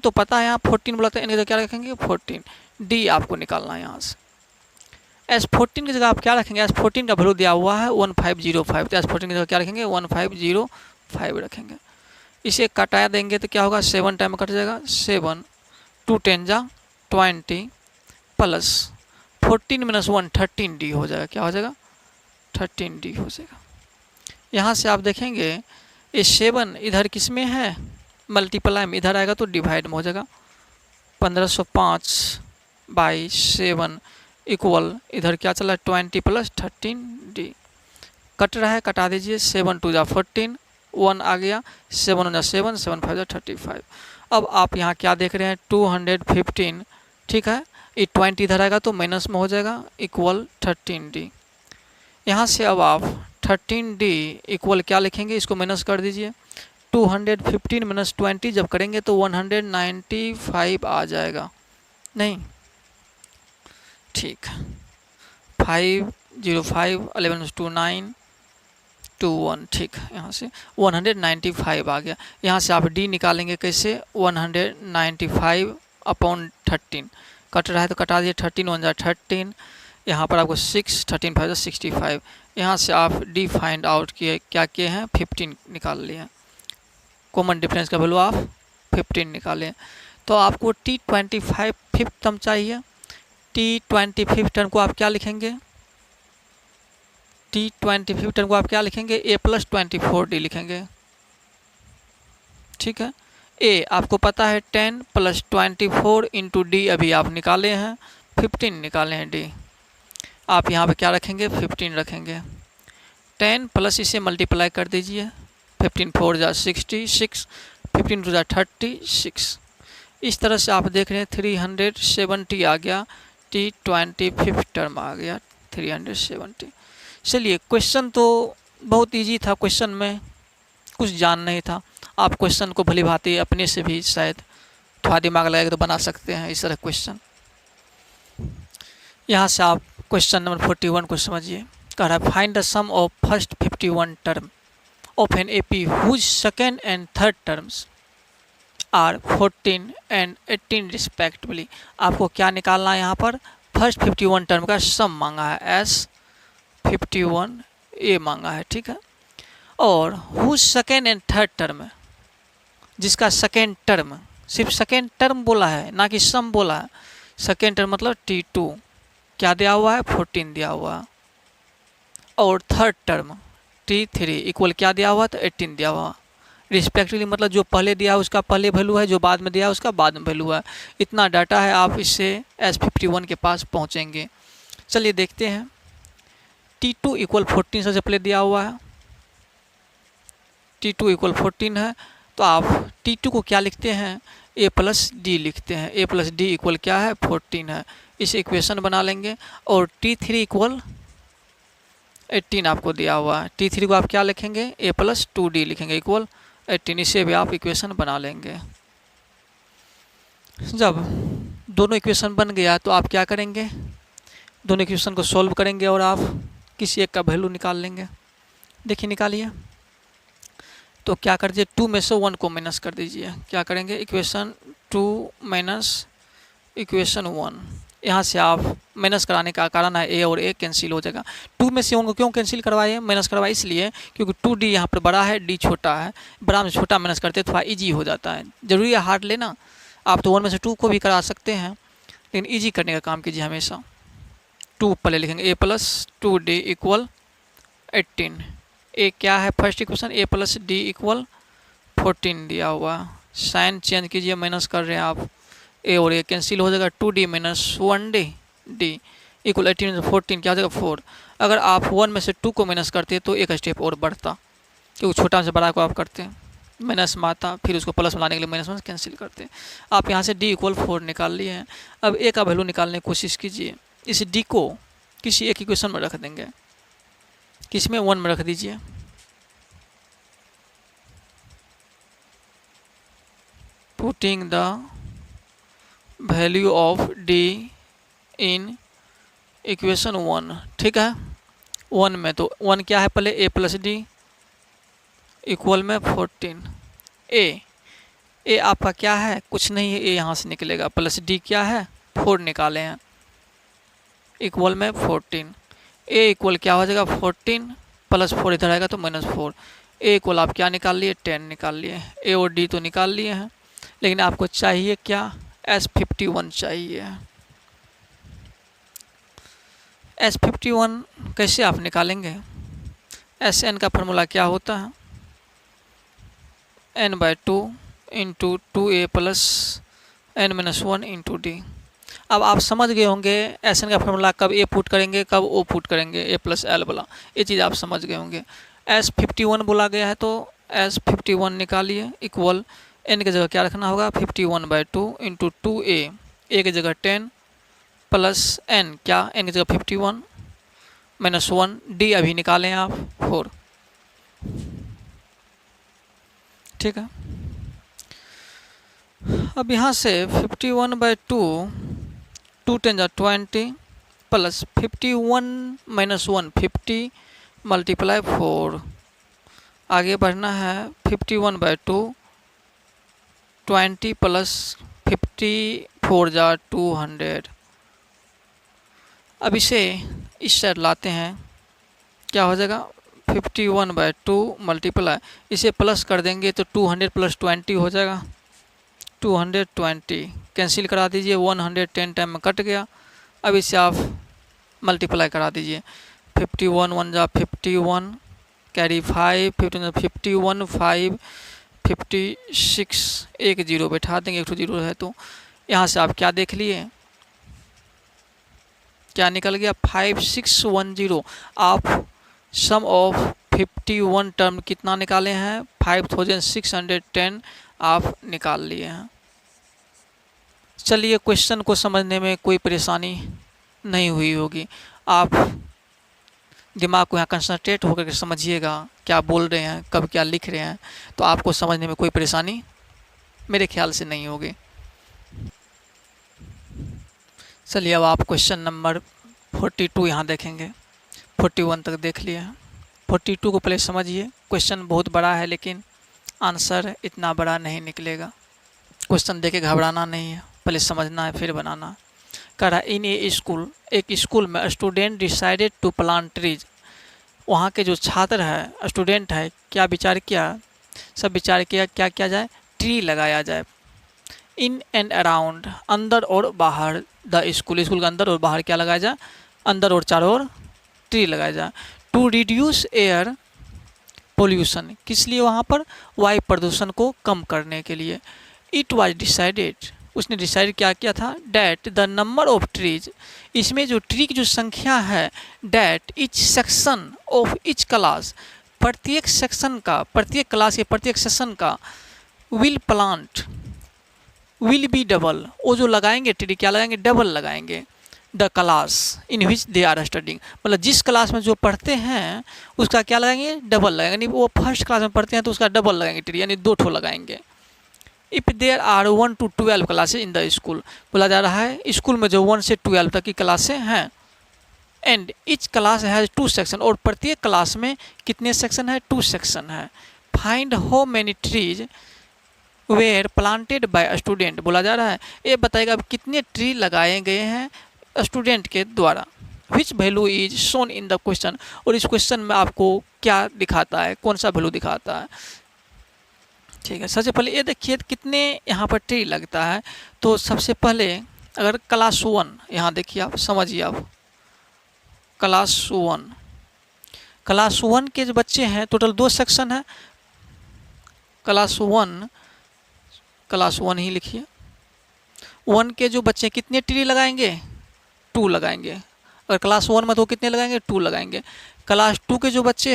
तो पता है, यहाँ 14 बोला तो n की जगह क्या रखेंगे 14, d आपको निकालना है यहाँ से। S14 की जगह आप क्या रखेंगे, S14 का वैल्यू दिया हुआ है 1505, तो S14 की जगह क्या रखेंगे 1505 रखेंगे। इसे कटा देंगे तो क्या होगा, 7 टाइम कट जाएगा, 7 2 10 जा 20 प्लस 14 - 1 13d हो जाएगा, क्या हो जाएगा 13d हो जाएगा। यहाँ से आप देखेंगे ये 7 इधर किस में है, मल्टीप्लाई में, इधर आएगा तो डिवाइड में हो जाएगा। 1505/7 इक्वल इधर क्या चला 20 प्लस 13d, कट रहा है, कटा दीजिए। 7 2 जा 14, 1 आ गया, 7 1 जा 7, 7 5 जा 35। अब आप यहाँ क्या देख रहे हैं 215, ठीक है, ये 20 इधर आएगा तो माइनस में हो जाएगा इक्वल 13d। यहाँ से अब आप 13d इक्वल क्या लिखेंगे, इसको माइनस कर दीजिए। 215 - 20 जब करेंगे तो 195 आ जाएगा, नहीं ठीक, 505 11 2 9 2 1, ठीक, यहाँ से 195 आ गया। यहाँ से आप d निकालेंगे कैसे, 195/13, कट रहा है तो कटा दिए, 13 1 जा 13, यहाँ पर आपको 6, 13 5 जा 65। यहाँ से आप d फाइंड आउट किए, क्या किए हैं 15 निकाल लिए, कॉमन डिफरेंस का वैल्यू आप 15 निकालें। तो आपको T25 फिफ्थ टर्म चाहिए। T25 टर्म को आप क्या लिखेंगे, T25 टर्म को आप क्या लिखेंगे, a + 24d लिखेंगे, ठीक है। a आपको पता है 10 + 24 इंटू d अभी आप निकाले हैं 15 निकाले हैं d, आप यहाँ पे क्या रखेंगे 15 रखेंगे। 10 प्लस इसे मल्टीप्लाई कर दीजिए, 15 4 जा 66, 15 2 जा 36। इस तरह से आप देख रहे हैं 370 आ गया, T25 टर्म आ गया 370। चलिए क्वेश्चन तो बहुत इजी था, क्वेश्चन में कुछ जान नहीं था। आप क्वेश्चन को भली भांति अपने से भी शायद थोड़ा दिमाग लगाकर तो बना सकते हैं इस तरह क्वेश्चन। यहाँ से आप क्वेश्चन नंबर 41 को समझिए। कह रहा है find the sum of first 51 term of an AP whose second and third terms are 14 and 18 respectively. आपको क्या निकालना है, यहाँ पर फर्स्ट 51 टर्म का सम मांगा है, S51A मांगा है, ठीक है। और whose second and third term, जिसका सेकेंड टर्म, सिर्फ सेकेंड टर्म बोला है ना कि सम बोला है। सेकेंड टर्म मतलब T2 क्या दिया हुआ है 14 दिया हुआ है, और थर्ड टर्म T3 इक्वल क्या दिया हुआ तो 18 दिया हुआ। रिस्पेक्टिवली मतलब जो पहले दिया है उसका पहले वैल्यू है, जो बाद में दिया है उसका बाद में वैल्यू है। इतना डाटा है, आप इससे S51 के पास पहुँचेंगे। चलिए देखते हैं। T2 इक्वल 14 सबसे पहले दिया हुआ है, T2 इक्वल 14 है, तो आप T2 को क्या लिखते हैं, A प्लस डी लिखते हैं। A प्लस डी इक्वल क्या है, 14 है। इस इक्वेशन बना लेंगे। और T3 इक्वल 18 आपको दिया हुआ है, T3 को आप क्या लिखेंगे, A प्लस 2D लिखेंगे इक्वल 18। इससे भी आप इक्वेशन बना लेंगे। जब दोनों इक्वेशन बन गया तो आप क्या करेंगे, दोनों इक्वेशन को सॉल्व करेंगे और आप किसी एक का वैल्यू निकाल लेंगे। देखिए निकालिए। तो क्या कर दीजिए, 2 में से 1 को माइनस कर दीजिए। क्या करेंगे, इक्वेशन 2 माइनस इक्वेशन 1। यहाँ से आप माइनस कराने का कारण है ए और ए कैंसिल हो जाएगा। 2 में से 1 को क्यों कैंसिल करवाए, माइनस करवाए इसलिए क्योंकि 2D यहाँ पर बड़ा है, D छोटा है। बड़ा में छोटा माइनस करते थोड़ा ईजी हो जाता है। जरूरी है हार्ड लेना, आप तो 1 में से 2 को भी करा सकते हैं, लेकिन ईजी करने का काम कीजिए हमेशा। 2 पहले लिखेंगे, A प्लस 2D इक्वल 18। ए क्या है first equation, A plus D equal 14 दिया हुआ। साइन चेंज कीजिए, माइनस कर रहे हैं आप, ए और ए कैंसिल हो जाएगा। 2D minus 1D D equal 18 14 क्या हो जाएगा 4। अगर आप 1 में से 2 को माइनस करते तो एक स्टेप और बढ़ता, क्योंकि छोटा से बड़ा को आप करते हैं माइनस में आता, फिर उसको प्लस में लाने के लिए माइनस में कैंसिल करते हैं। आप यहाँ से D इक्वल 4 निकाल लिए हैं। अब ए का वैल्यू निकालने की कोशिश कीजिए। इस D को किसी एक इक्वेशन में रख देंगे, किस में, 1 में रख दीजिए। Putting the value of D in equation 1, ठीक है। 1 में तो 1 क्या है पहले, A प्लस डी इक्वल में 14। ए आपका क्या है, कुछ नहीं है, ए यहाँ से निकलेगा, प्लस डी क्या है 4 निकाले हैं इक्वल में 14। ए इक्वल क्या हो जाएगा 14 प्लस 4 इधर आएगा तो -4। ए इक्वल आप क्या निकाल लिए, 10 निकाल लिए। ए और डी तो निकाल लिए हैं, लेकिन आपको चाहिए क्या, S51 चाहिए। S51 कैसे आप निकालेंगे, Sn का फार्मूला क्या होता है, n/2 into 2a plus n-1 into D. अब आप समझ गए होंगे Sn का फार्मूला कब ए पुट करेंगे कब ओ पुट करेंगे, A प्लस एल वाला, ये चीज़ आप समझ गए होंगे। S51 बोला गया है तो S51 निकालिए इक्वल n की जगह क्या रखना होगा, 51/2 इंटू 2a, ए की जगह 10 प्लस n क्या, n की जगह 51 -1, d अभी निकालें आप 4, ठीक है। अब यहाँ से 51/2 2 10 20 प्लस 51 -1 50 मल्टीप्लाई 4। आगे बढ़ना है, 51/2 20 प्लस 54 जा 200। अब इसे इस साइड लाते हैं, क्या हो जाएगा 51/2 मल्टीप्लाई, इसे प्लस कर देंगे तो 200 प्लस 20 हो जाएगा 220। कैंसिल करा दीजिए, 110 टाइम में कट गया। अब इसे आप मल्टीप्लाई करा दीजिए, 51 1 जा 51 कैरी 5 51 5 56 एक जीरो बैठा देंगे, एक जीरो है तो यहाँ से आप क्या देख लिए, क्या निकल गया 5610। आप सम ऑफ 51 टर्म कितना निकाले हैं 5610 आप निकाल लिए हैं। चलिए क्वेश्चन को समझने में कोई परेशानी नहीं हुई होगी, आप दिमाग को यहाँ कंसंट्रेट होकर के समझिएगा क्या बोल रहे हैं कब क्या लिख रहे हैं, तो आपको समझने में कोई परेशानी मेरे ख्याल से नहीं होगी। चलिए अब आप क्वेश्चन नंबर 42 यहाँ देखेंगे, 41 तक देख लिए हैं। 42 को पहले समझिए, क्वेश्चन बहुत बड़ा है लेकिन आंसर इतना बड़ा नहीं निकलेगा। क्वेश्चन देख के घबराना नहीं है, पहले समझना है फिर बनाना। कह रहा इन ए स्कूल, एक स्कूल में student decided to plant trees. वहाँ के जो छात्र है स्टूडेंट है क्या विचार किया, सब विचार किया क्या किया जाए, ट्री लगाया जाए। इन एंड अराउंड, अंदर और बाहर द स्कूल, स्कूल के अंदर और बाहर क्या लगाया जाए, अंदर और चारों ओर ट्री लगाया जाए। टू रिड्यूस एयर पोल्यूशन, किस लिए वहाँ पर, वायु प्रदूषण को कम करने के लिए। इट वाज डिसाइडेड, उसने डिसाइड क्या किया था, that the number of trees, इसमें जो ट्री की जो संख्या है, that each section of each class, प्रत्येक सेक्शन का, प्रत्येक क्लास के प्रत्येक सेक्शन का, will plant, will be double, वो जो लगाएंगे ट्री क्या लगाएंगे, डबल लगाएंगे, the class in which they are studying, मतलब जिस क्लास में जो पढ़ते हैं उसका क्या लगाएंगे, डबल लगाएंगे, यानी वो फर्स्ट क्लास में पढ़ते हैं तो उसका डबल लगाएंगे ट्री, यानी 2 ठो लगाएंगे। If there are 1 to 12 classes in the school, बोला जा रहा है स्कूल में जो 1 से 12 तक की क्लासें हैं, and each class has 2 section, और प्रत्येक क्लास में कितने सेक्शन है, 2 सेक्शन है। Find how many trees where planted by student, बोला जा रहा है ये बताएगा अब कितने ट्री लगाए गए हैं स्टूडेंट के द्वारा। Which value is shown in the question, और इस क्वेश्चन में आपको क्या दिखाता है, कौन सा वैल्यू दिखाता है। ठीक है, सबसे पहले ये देखिए कितने यहाँ पर ट्री लगता है। तो सबसे पहले अगर क्लास 1 यहाँ देखिए, आप समझिए, आप क्लास 1 के जो बच्चे हैं टोटल 2 सेक्शन है। क्लास 1 ही लिखिए, 1 के जो बच्चे कितने ट्री लगाएंगे, 2 लगाएंगे। अगर क्लास 1 में तो कितने लगाएंगे, 2 लगाएंगे। क्लास 2 के जो बच्चे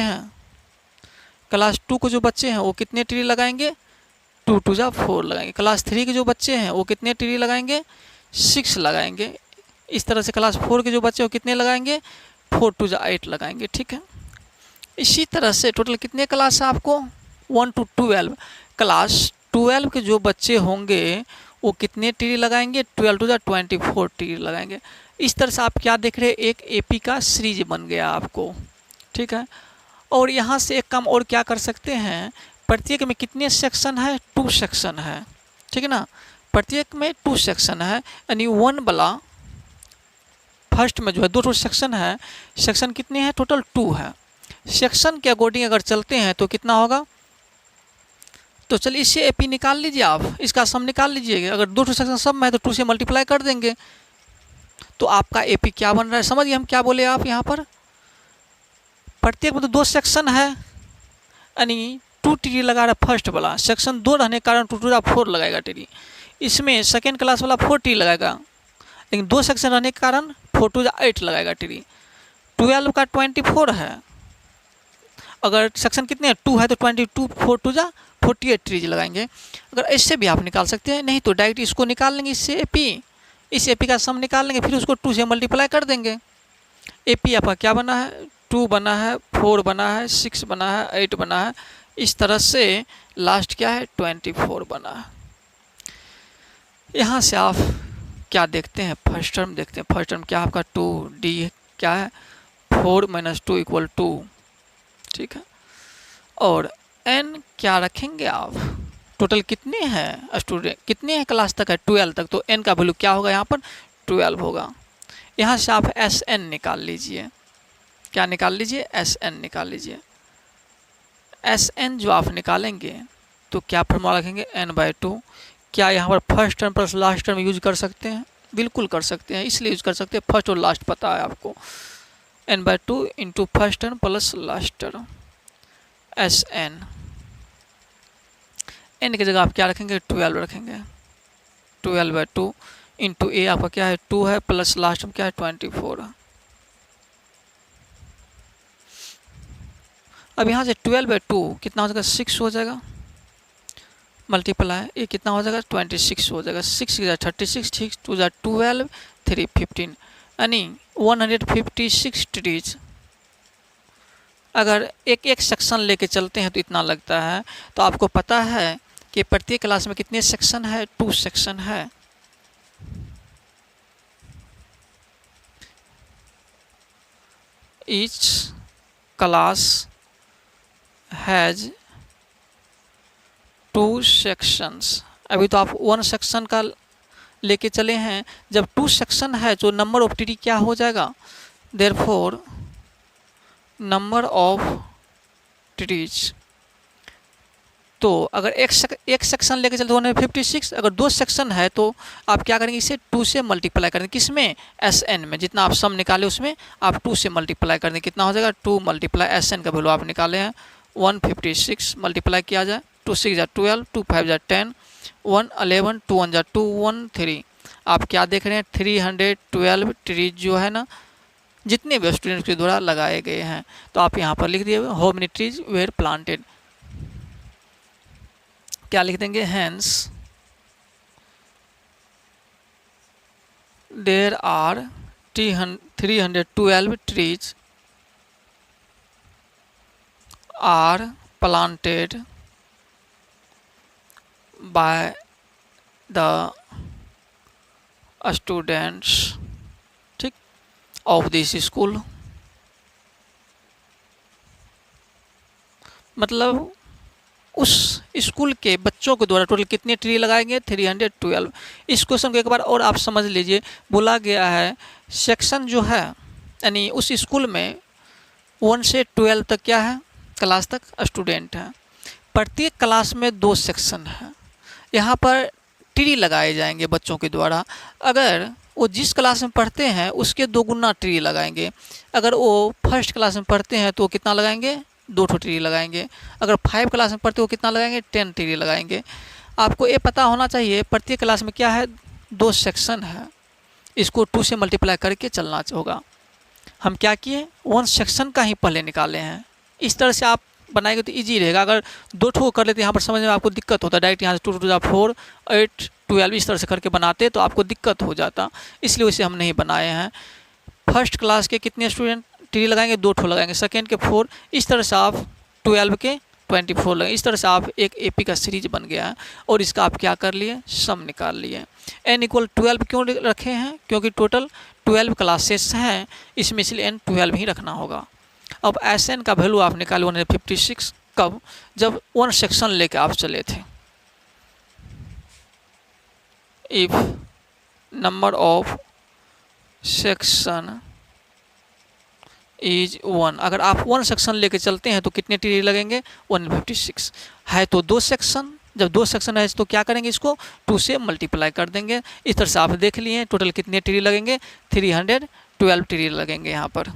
हैं, वो कितने ट्री लगाएंगे, 2 2 जा 4 लगाएंगे। क्लास 3 के जो बच्चे हैं वो कितने ट्री लगाएंगे, 6 लगाएंगे। इस तरह से क्लास 4 के जो बच्चे वो कितने लगाएंगे, 4 2 जा 8 लगाएंगे। ठीक है, इसी तरह से टोटल कितने क्लास है आपको, 1 to 12। क्लास 12 के जो बच्चे होंगे वो कितने ट्री लगाएंगे, 12 2 जा 24 ट्री लगाएंगे। इस तरह से आप क्या देख रहे हैं, एक एपी का सीरीज बन गया आपको। ठीक है, और यहाँ से एक काम और क्या कर सकते हैं, प्रत्येक में कितने सेक्शन है, 2 सेक्शन है। ठीक है ना, प्रत्येक में 2 सेक्शन है, यानी 1 वाला फर्स्ट में जो है 2 सेक्शन है, सेक्शन कितने हैं, टोटल 2 है। सेक्शन के अकॉर्डिंग अगर चलते हैं तो कितना होगा, तो चलिए इससे एपी निकाल लीजिए, आप इसका सम निकाल लीजिएगा। अगर 2 सेक्शन सब में है तो 2 से मल्टीप्लाई कर देंगे तो आपका एपी क्या बन रहा है, समझिए हम क्या बोले आप यहाँ पर, प्रत्येक में तो 2 सेक्शन है, यानी 2 ट्री लगा रहा है फर्स्ट वाला, सेक्शन 2 रहने के कारण 2 2 जा 4 लगाएगा ट्री। इसमें सेकेंड क्लास वाला 4 ट्री लगाएगा, लेकिन 2 सेक्शन रहने के कारण 4 2 जा 8 लगाएगा ट्री। 12 का 24 है, अगर सेक्शन कितने हैं, 2 है तो 22 4 2 जा 48 ट्रीज लगाएंगे। अगर ऐसे भी आप निकाल सकते हैं, नहीं तो डायरेक्ट इसको निकाल लेंगे, इससे एपी, इस एपी का सम निकाल लेंगे, फिर उसको 2 से मल्टीप्लाई कर देंगे। एपी आपका क्या बना है, 2 बना है, 4 बना है, 6 बना है, 8 बना है। इस तरह से लास्ट क्या है, 24 बना है। यहाँ से आप क्या देखते हैं, फर्स्ट टर्म देखते हैं। फर्स्ट टर्म क्या आपका 2d क्या है, 4 - 2 = 2। ठीक है, और n क्या रखेंगे आप, टोटल कितने हैं स्टूडेंट, कितने हैं क्लास तक है, 12 तक, तो n का वैल्यू क्या होगा यहाँ पर, 12 होगा। यहाँ से आप Sn निकाल लीजिए, क्या निकाल लीजिए, Sn निकाल लीजिए। Sn जो आप निकालेंगे तो क्या फॉर्मूला रखेंगे, n/2। क्या यहाँ पर first term plus last term use कर सकते हैं, बिल्कुल कर सकते हैं, इसलिए यूज कर सकते हैं, फर्स्ट और लास्ट पता है आपको। n/2 into first term plus last term, Sn। n की जगह आप क्या रखेंगे, 12 रखेंगे। 12/2 इंटू a आपका क्या है, 2 है, प्लस लास्ट में क्या है, 24 है। अब यहाँ से 12/2 कितना हो जाएगा, 6 हो जाएगा, मल्टीप्लाई ये कितना हो जाएगा, 26 हो जाएगा। 6 की 36, 6 2 12, 3 15, यानी 156 ट्रीज। अगर एक सेक्शन लेके चलते हैं तो इतना लगता है। तो आपको पता है कि प्रत्येक क्लास में कितने सेक्शन है, 2 सेक्शन है। Each class has 2 sections. अभी तो आप 1 सेक्शन का लेके चले हैं, जब 2 सेक्शन है तो नंबर ऑफ ट्री क्या हो जाएगा, देयरफॉर नंबर ऑफ ट्रीज। तो अगर एक सेक्शन लेके चलते 156, अगर 2 सेक्शन है तो आप क्या करेंगे, इसे 2 से मल्टीप्लाई करेंगे, किसमें, Sn में। जितना आप सम निकाले उसमें आप 2 से मल्टीप्लाई कर देंगे, कितना हो जाएगा, 2 × Sn का वैल्यू आप निकाले हैं 156 मल्टीप्लाई किया जाए, 2 6 जा 12, 2 5 जा 10, 1 11, 2 1 जा 2, 1 3। आप क्या देख रहे हैं, 312 ट्रीज जो है ना, जितने भी स्टूडेंट्स के द्वारा लगाए गए हैं। तो आप यहाँ पर लिख दिए how many trees were planted. क्या लिख देंगे, hence there are 312 trees are planted by the students, ठीक, of this school। मतलब उस स्कूल के बच्चों के द्वारा टोटल कितने ट्री लगाएंगे, 312। इस क्वेश्चन को एक बार और आप समझ लीजिए। बोला गया है सेक्शन जो है, यानी उस स्कूल में 1 से 12 तक क्या है, क्लास तक स्टूडेंट हैं। प्रत्येक क्लास में 2 सेक्शन है। यहाँ पर ट्री लगाए जाएंगे बच्चों के द्वारा। अगर वो जिस क्लास में पढ़ते हैं उसके 2 गुना ट्री लगाएंगे। अगर वो फर्स्ट क्लास में पढ़ते हैं तो कितना लगाएंगे, 2 ट्री लगाएंगे। अगर 5 क्लास में पढ़ते हो कितना लगाएंगे, 10 ट्री लगाएंगे। आपको ये पता होना चाहिए प्रत्येक क्लास में क्या है, 2 सेक्शन है। इसको 2 से मल्टीप्लाई करके चलना होगा। हम क्या किए, 1 सेक्शन का ही पहले निकाले हैं। इस तरह से आप बनाएंगे तो इजी रहेगा। अगर 2 ठो कर लेते हैं यहाँ पर समझने में आपको दिक्कत होता है। डायरेक्ट यहाँ से 2 2 4 8 12 इस तरह से करके बनाते तो आपको दिक्कत हो जाता, इसलिए उसे हम नहीं बनाए हैं। फर्स्ट क्लास के कितने स्टूडेंट ट्री लगाएंगे, 2 ठो लगाएंगे। सेकेंड के 4, इस तरह से आप 12 के 24 लगाएंगे। इस तरह से आप एक एपी का सीरीज बन गया है। और इसका आप क्या कर लिए, सम निकाल लिए। n = 12 क्यों रखे हैं, क्योंकि टोटल 12 क्लासेस हैं, इसमें इसलिए n 12 ही रखना होगा। अब Sn का वैल्यू आप निकाले 156। कब, जब 1 सेक्शन लेके आप चले थे। If number of section is 1, अगर आप 1 सेक्शन लेके चलते हैं तो कितने ट्री लगेंगे, 156 है। तो 2 सेक्शन, जब 2 सेक्शन है तो क्या करेंगे, इसको 2 से मल्टीप्लाई कर देंगे। इस तरह से आप देख लिए टोटल कितने ट्री लगेंगे, 312 ट्री लगेंगे यहाँ पर।